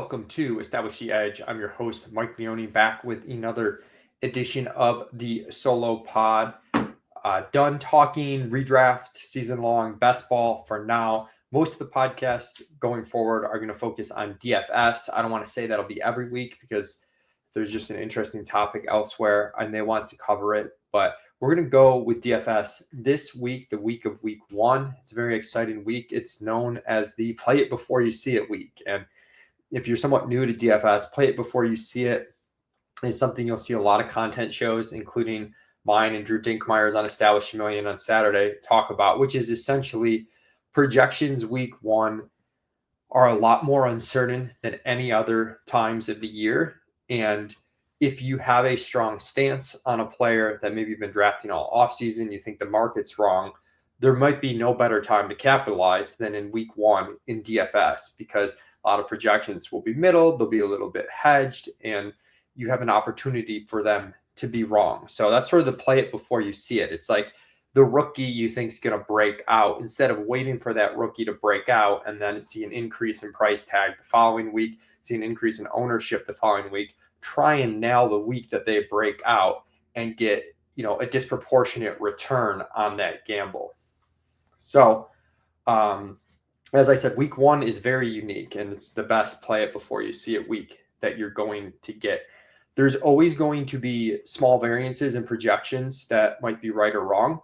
welcome to Establish the Edge. I'm your host, Mike Leone, back with another edition of the solo pod. Done talking redraft season long best ball for now. Most of the podcasts going forward are going to focus on DFS. I don't want to say that'll be every week because there's just an interesting topic elsewhere and they want to cover it. But we're going to go with DFS this week, the week of week one. It's a very exciting week. It's known as the play it before you see it week. And if you're somewhat new to DFS, play it before you see it is something you'll see a lot of content shows, including mine and Drew Dinkmeyer's on Establish a Million on Saturday, talk about, which is essentially projections week one are a lot more uncertain than any other times of the year. And if you have a strong stance on a player that maybe you've been drafting all offseason, you think the market's wrong, there might be no better time to capitalize than in week one in DFS, because a lot of projections will be middle, they'll be a little bit hedged, and you have an opportunity for them to be wrong. So that's sort of the play it before you see it. It's like the rookie you think is going to break out. Instead of waiting for that rookie to break out and then see an increase in price tag the following week, see an increase in ownership the following week, try and nail the week that they break out and get, a disproportionate return on that gamble. So, as I said, week one is very unique, and it's the best play it before you see it week that you're going to get. There's always going to be small variances in projections that might be right or wrong,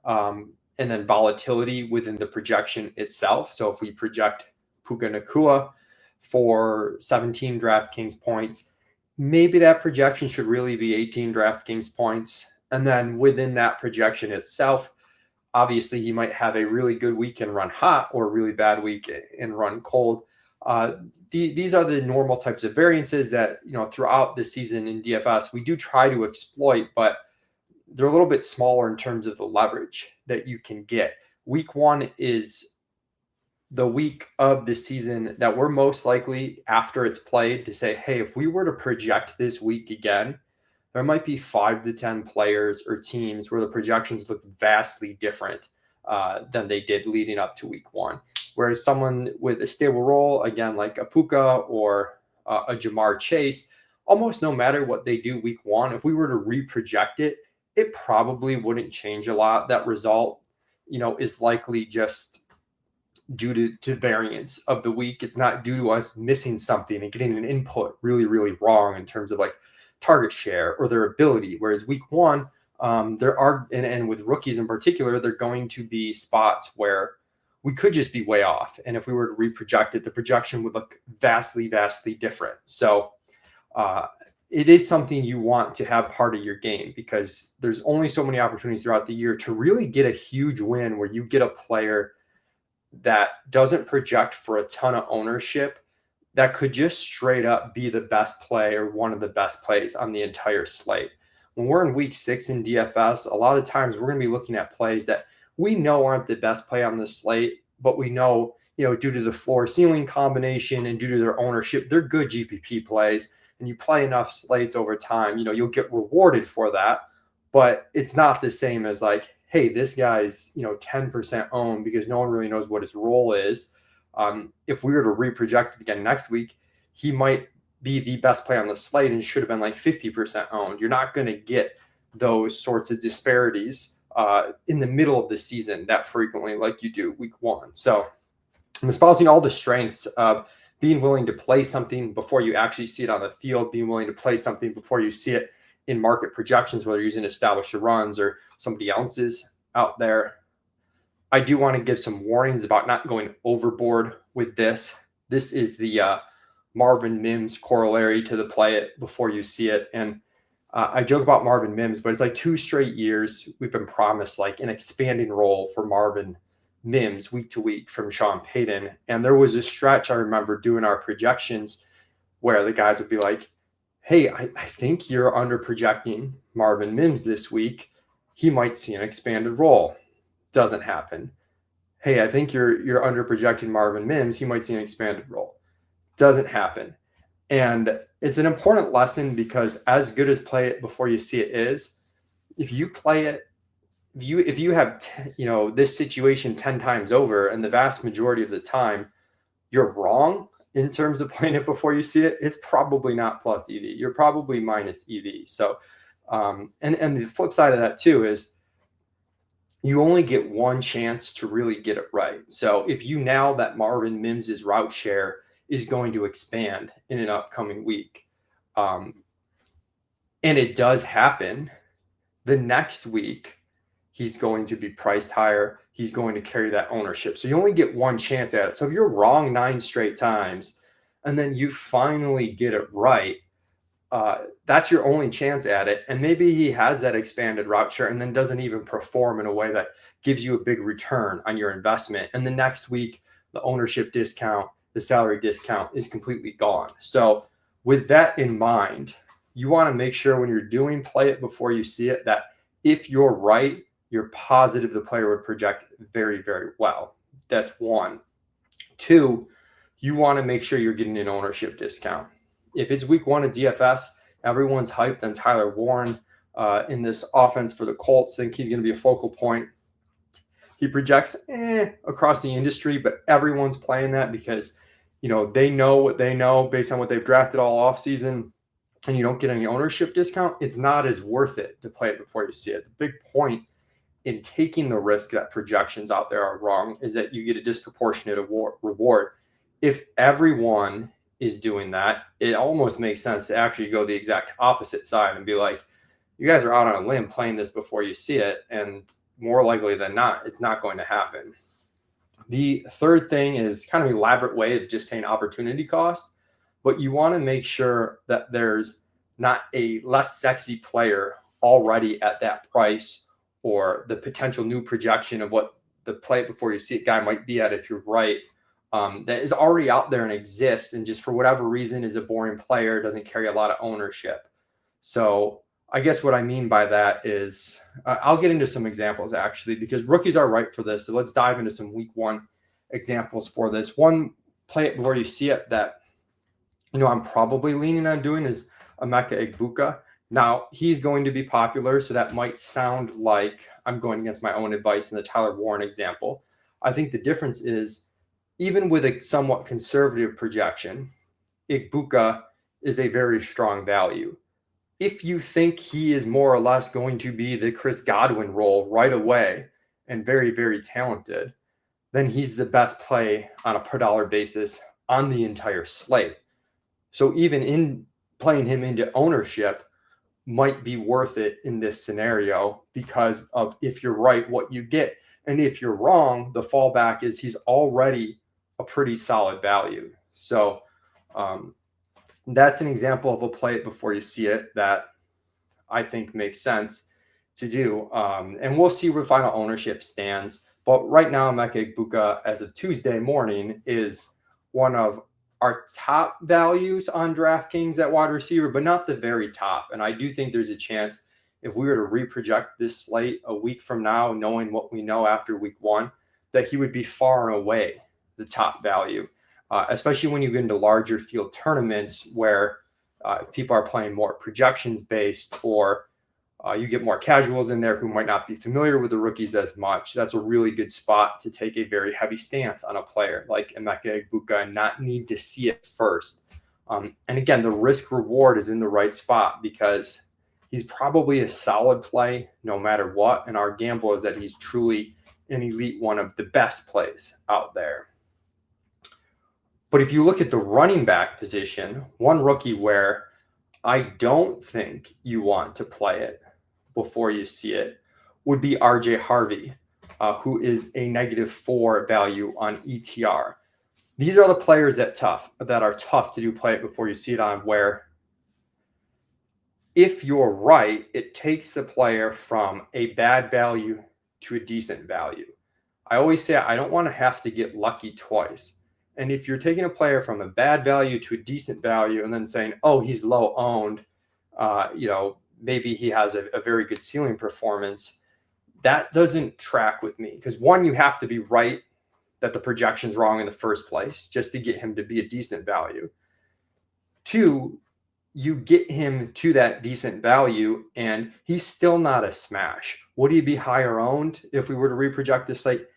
and then volatility within the projection itself. So if we project Puka Nacua for 17 DraftKings points, maybe that projection should really be 18 DraftKings points. And then within that projection itself, obviously, he might have a really good week and run hot or a really bad week and run cold. These are the normal types of variances that, throughout the season in DFS, we do try to exploit, but they're a little bit smaller in terms of the leverage that you can get. Week one is the week of the season that we're most likely, after it's played, to say, hey, if we were to project this week again, there might be 5 to 10 players or teams where the projections look vastly different than they did leading up to week one. Whereas someone with a stable role, again, like a Puka or a Jamar Chase, almost no matter what they do week one, if we were to reproject it, it probably wouldn't change a lot. That result, is likely just due to variance of the week. It's not due to us missing something and getting an input really, really wrong in terms of like target share or their ability. Whereas week one, there are, and with rookies in particular, there are going to be spots where we could just be way off. And if we were to reproject it, the projection would look vastly, vastly different. So it is something you want to have part of your game, because there's only so many opportunities throughout the year to really get a huge win where you get a player that doesn't project for a ton of ownership, that could just straight up be the best play or one of the best plays on the entire slate. When we're in week 6 in DFS, a lot of times we're going to be looking at plays that we know aren't the best play on the slate, but we know, due to the floor ceiling combination and due to their ownership, they're good GPP plays. And you play enough slates over time, you'll get rewarded for that. But it's not the same as like, hey, this guy's, 10% owned because no one really knows what his role is. If we were to reproject it again next week, he might be the best play on the slate and should have been like 50% owned. You're not going to get those sorts of disparities in the middle of the season that frequently like you do week one. So I'm espousing all the strengths of being willing to play something before you actually see it on the field, being willing to play something before you see it in market projections, whether you're using established runs or somebody else's out there. I do want to give some warnings about not going overboard with this. This is the Marvin Mims corollary to the play it before you see it. And I joke about Marvin Mims, but it's like 2 straight years we've been promised like an expanding role for Marvin Mims week to week from Sean Payton. And there was a stretch I remember doing our projections where the guys would be like, hey, I think you're under projecting Marvin Mims this week. He might see an expanded role. Doesn't happen. Hey, I think you're under projecting Marvin Mims. He might see an expanded role. Doesn't happen. And it's an important lesson, because as good as play it before you see it is, if you play it, if you have this situation 10 times over, and the vast majority of the time you're wrong in terms of playing it before you see it, it's probably not plus EV. You're probably minus EV. So, and the flip side of that too is you only get one chance to really get it right. So if you nail that Marvin Mims's route share is going to expand in an upcoming week, and it does happen, the next week he's going to be priced higher. He's going to carry that ownership. So you only get one chance at it. So if you're wrong 9 straight times and then you finally get it right, that's your only chance at it. And maybe he has that expanded route share and then doesn't even perform in a way that gives you a big return on your investment. And the next week, the ownership discount, the salary discount is completely gone. So with that in mind, you want to make sure when you're doing play it before you see it, that if you're right, you're positive the player would project very, very well. That's one. Two, you want to make sure you're getting an ownership discount. If it's week 1 of DFS, everyone's hyped on Tyler Warren in this offense for the Colts, think he's going to be a focal point. He projects across the industry, but everyone's playing that because, they know what they know based on what they've drafted all offseason, and you don't get any ownership discount. It's not as worth it to play it before you see it. The big point in taking the risk that projections out there are wrong is that you get a disproportionate reward. If everyone is doing that, it almost makes sense to actually go the exact opposite side and be like, you guys are out on a limb playing this before you see it, and more likely than not, it's not going to happen. The third thing is kind of an elaborate way of just saying opportunity cost, but you want to make sure that there's not a less sexy player already at that price, or the potential new projection of what the play before you see it guy might be at if you're right, that is already out there and exists, and just for whatever reason is a boring player, doesn't carry a lot of ownership. So I guess what I mean by that is I'll get into some examples actually, because rookies are right for this. So let's dive into some week 1 examples for this. One, play it before you see it that I'm probably leaning on doing is Emeka Egbuka. Now, he's going to be popular, so that might sound like I'm going against my own advice in the Tyler Warren example. I think the difference is, even with a somewhat conservative projection, Egbuka is a very strong value. If you think he is more or less going to be the Chris Godwin role right away and very, very talented, then he's the best play on a per dollar basis on the entire slate. So even in playing him into ownership might be worth it in this scenario, because of, if you're right, what you get. And if you're wrong, the fallback is he's already a pretty solid value. So that's an example of a play it before you see it that I think makes sense to do. And we'll see where final ownership stands. But right now, Emeka Egbuka, as of Tuesday morning, is one of our top values on DraftKings at wide receiver, but not the very top. And I do think there's a chance, if we were to reproject this slate a week from now, knowing what we know after week 1, that he would be far and away the top value, especially when you get into larger field tournaments where people are playing more projections based, or you get more casuals in there who might not be familiar with the rookies as much. That's a really good spot to take a very heavy stance on a player like Emeka Egbuka and not need to see it first. And again, the risk reward is in the right spot because he's probably a solid play no matter what. And our gamble is that he's truly an elite, one of the best plays out there. But if you look at the running back position, one rookie where I don't think you want to play it before you see it would be RJ Harvey, who is a -4 value on ETR. These are the players that are tough to do play it before you see it on, where if you're right, it takes the player from a bad value to a decent value. I always say I don't want to have to get lucky twice. And if you're taking a player from a bad value to a decent value and then saying, oh, he's low owned, maybe he has a very good ceiling performance, that doesn't track with me. Because one, you have to be right that the projection's wrong in the first place just to get him to be a decent value. Two, you get him to that decent value and he's still not a smash. Would he be higher owned if we were to reproject this slate?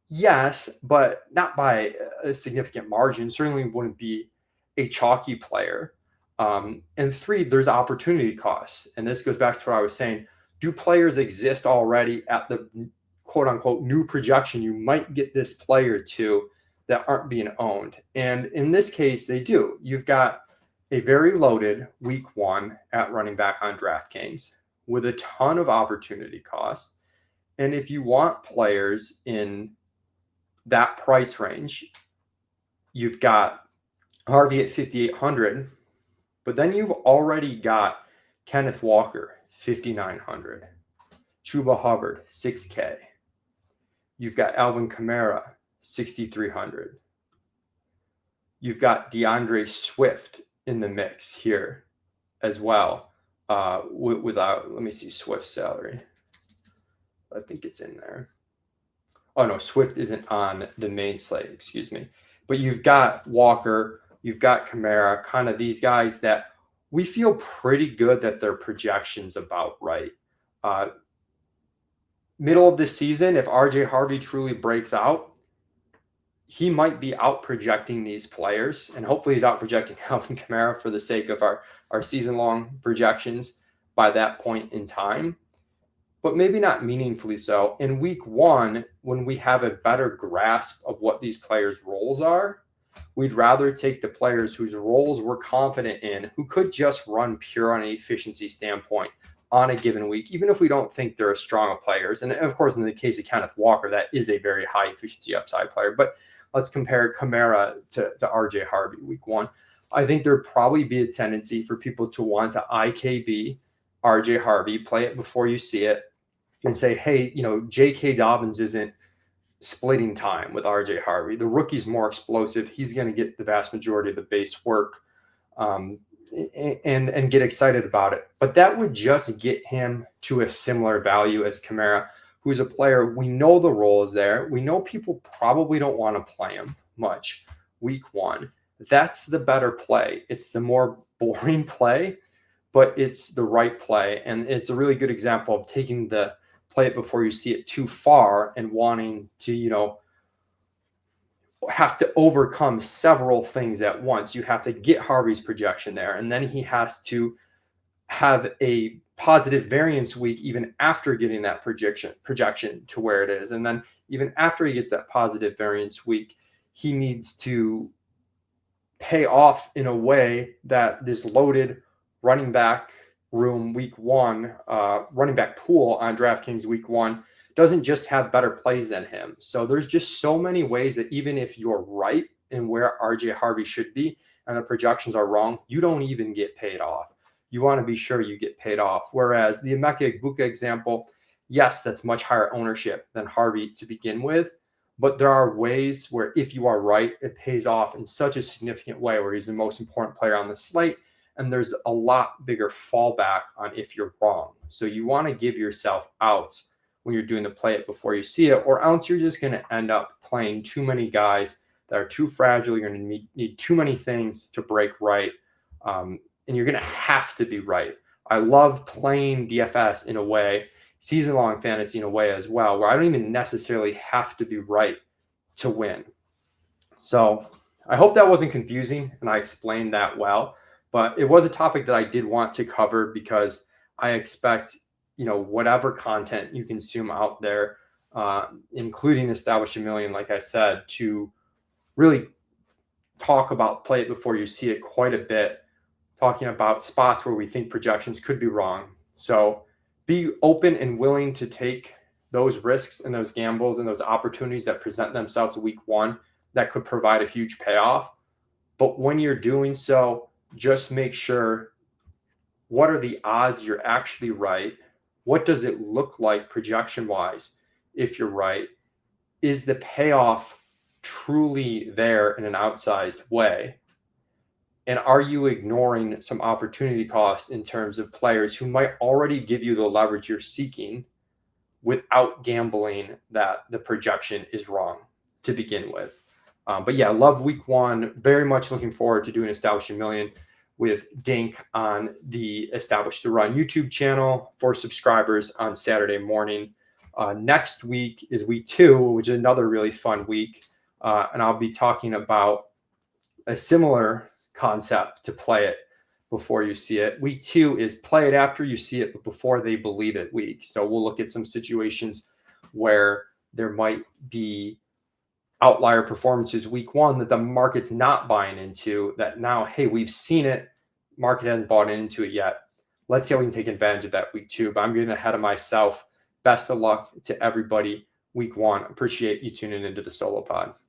Yes, but not by a significant margin. Certainly wouldn't be a chalky player. And 3, there's opportunity costs. And this goes back to what I was saying. Do players exist already at the quote unquote new projection you might get this player to that aren't being owned? And in this case, they do. You've got a very loaded week 1 at running back on DraftKings with a ton of opportunity cost. And if you want players in that price range, you've got Harvey at 5,800, but then you've already got Kenneth Walker, 5,900, Chuba Hubbard, 6K. You've got Alvin Kamara, 6,300. You've got DeAndre Swift in the mix here as well. Without, let me see Swift's salary. I think it's in there. Oh no, Swift isn't on the main slate, excuse me. But you've got Walker, you've got Kamara, kind of these guys that we feel pretty good that their projection's about right. Middle of the season, if RJ Harvey truly breaks out, he might be out projecting these players, and hopefully he's out projecting Alvin Kamara for the sake of our season-long projections by that point in time, but maybe not meaningfully so. In week 1, when we have a better grasp of what these players' roles are, we'd rather take the players whose roles we're confident in, who could just run pure on an efficiency standpoint on a given week, even if we don't think they're as strong of players. And of course, in the case of Kenneth Walker, that is a very high efficiency upside player. But let's compare Kamara to RJ Harvey week 1. I think there'd probably be a tendency for people to want to IKB RJ Harvey, play it before you see it, and say, hey, J.K. Dobbins isn't splitting time with RJ Harvey. The rookie's more explosive. He's going to get the vast majority of the base work, and get excited about it. But that would just get him to a similar value as Kamara, who's a player, we know the role is there. We know people probably don't want to play him much week 1. That's the better play. It's the more boring play, but it's the right play. And it's a really good example of taking the play it before you see it too far and wanting to, have to overcome several things at once. You have to get Harvey's projection there, and then he has to have a positive variance week even after getting that projection to where it is. And then even after he gets that positive variance week, he needs to pay off in a way that this loaded running back room week 1, running back pool on DraftKings week 1 doesn't just have better plays than him. So there's just so many ways that even if you're right in where RJ Harvey should be and the projections are wrong, you don't even get paid off. You want to be sure you get paid off. Whereas the Emeka Egbuka example, yes, that's much higher ownership than Harvey to begin with, but there are ways where if you are right, it pays off in such a significant way where he's the most important player on the slate, and there's a lot bigger fallback on if you're wrong. So you want to give yourself outs when you're doing the play it before you see it, or else you're just going to end up playing too many guys that are too fragile. You're going to need too many things to break right, and you're going to have to be right. I love playing DFS in a way, season-long fantasy in a way as well, where I don't even necessarily have to be right to win. So I hope that wasn't confusing and I explained that well, but it was a topic that I did want to cover because I expect whatever content you consume out there, including Establish a Million, like I said, to really talk about play it before you see it quite a bit, talking about spots where we think projections could be wrong. So be open and willing to take those risks and those gambles and those opportunities that present themselves week 1 that could provide a huge payoff. But when you're doing so, just make sure, what are the odds you're actually right? What does it look like projection-wise if you're right? Is the payoff truly there in an outsized way? And are you ignoring some opportunity cost in terms of players who might already give you the leverage you're seeking without gambling that the projection is wrong to begin with? But yeah, love week 1. Very much looking forward to doing Establish a Million with Dink on the Establish the Run YouTube channel for subscribers on Saturday morning. Next week is week 2, which is another really fun week. And I'll be talking about a similar concept to play it before you see it. Week 2 is play it after you see it, but before they believe it week. So we'll look at some situations where there might be outlier performances week 1 that the market's not buying into, that now, hey, we've seen it, market hasn't bought into it yet. Let's see how we can take advantage of that week 2. But I'm getting ahead of myself. Best of luck to everybody week 1. Appreciate you tuning into the Solo Pod.